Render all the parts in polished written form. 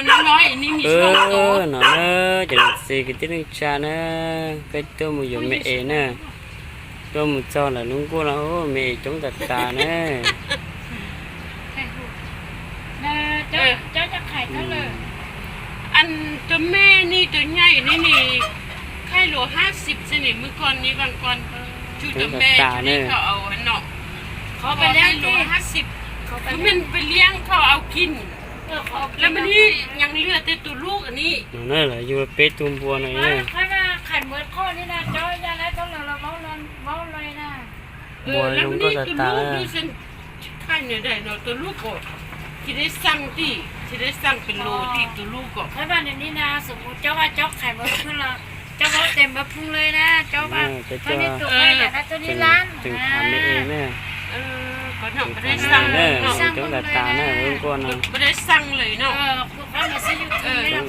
น้อยนี่มีช่วงโต nó chẳng gì cái tiếng cha nó cái tôi một giờ mẹ nè tôi một cho là đúng cô là mẹ chống tật tà nè เจ้าจะไข่เท่าเลย อันตัวแม่นี่ตัวใหญ่นี่ไข่โล50สินี่มื้อก่อนนี้บางก่อนชื่อตัวแม่ที่เขาเอาเนาะเขาไปเลี้ยงโล50เขามันไปเลี้ยงเขาเอากินแล้วมันนี่ยังเหลือแต่ตัวลูกอันนี้ nó là vô bé tôm bùa này nè ใครว่าไข่เหมือนข้อนี่นะเจ้าจะได้ต้องเราเมาเลยนะ แล้วมันนี่ตัวลูกดูสิไข่เนี่ยได้เนาะตัวลูกก็ที่ได้สั่งที่ได้สั่งเป็นโลที่ตัวลูกก็ ใครว่าในนี้นะสมมติเจ้าว่าเจ้าไข่เหมือนขึ้นละเจ้าว่าเต็มแบบพุ่งเลยนะเจ้าว่าตัวนี้ตัวใหญ่นะตัวนี้ล้าน từng thảm mẹ nè ก็เนาะไม่ได้สั่ง nè chống tật tà nè với con nè ไม่ได้สั่งเลยเนาะ คือเขามาซื้ออยู่ที่นี่เรา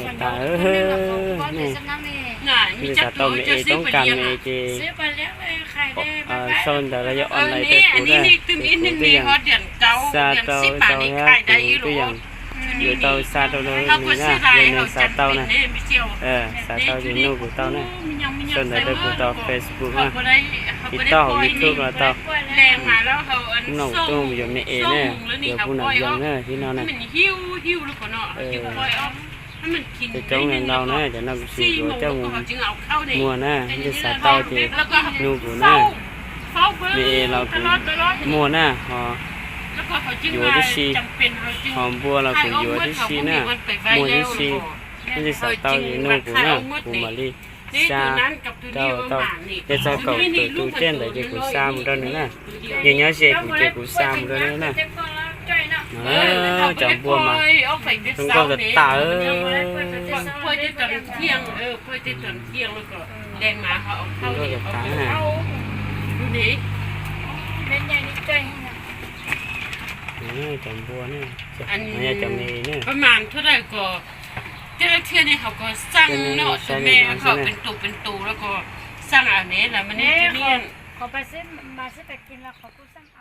คนนี้สำนักนี่ น่ะมี như จั cả ก tàu ตัว mẹ จะซื้อ chống ไป cam เลี้ยง mẹ chị ซื้อไปแล้วไข่ได้ son là do อัน online นี้ tới อัน cũng นี้ đây นี่ตึมอินนึงนี่เขาเดือนเก้าเดือน10 บาทนี่ขายได้อยู่หรอ vừa tàu xa tàu đó เขาก็ mình ซื้อ nha ได้ bên เขา này จั xa ด tàu เป็น nè เนี่ยไม่เชียว xa tàu thì nô của tàu nè son là đây của tàu Facebook เขา ha ก็ได้เขา thì ก็ได้ tàu ปล่อย YouTube นี่ là tàu แรงมาแล้วเขาอัน nó ส่ง tôm giờ mẹ nè giờ phụ nữ dân nè thì nó ให้ nè มันหิ้วแล้วก็เนาะหิ้วปล่อยออกให้มันกิน cái chỗ này đâu nè cho nó สี่ xì โม của ง cháu เขาจึงเอาเข้าใน mua nè cái xa tàu thì แล้วก็ nô của เฝ้า nè เฝ้าเบิ้ง vì là ตลอด mua nè họ แล้วก็เขาจึงว่าจำเป็นเขาจึง họ mua là cũng vừa cái xì nè mua cái xì cái gì xa tàu thì nô của nè của mà đi นี่ตัว xa นั้นกับตัวนี้ tàu ว่า tàu หมานี่ cái sao cậu tự tu trên để cho của xa một đôi nữa nè nhìn nhớ xe của chơi của xa một đôi nữa nè chẳng buồn mà เอาไปได้ chúng เศร้า con เนี่ giật ย tả พอยได้ตอนเที่ยงพอยได้ตอนเที่ยงแล้วก็แดงมาเขาเอาเข้าเนี่ยเอาเข้าดูนี่ เป็นใหญ่นี่ใจนะ chẳng buồn nè อัน nhà chẳng mì nè ประมาณเท่าไหร่ก็เจ้าเที่ยนี่เขาก็สั่งเนาะตัวแม่เขาเป็นตูแล้วก็สั่งอันนี้แหละมันนี่จะเนี่ย ขอไปซื้อมาซื้อไปกินแล้วขอกูสั่งเอา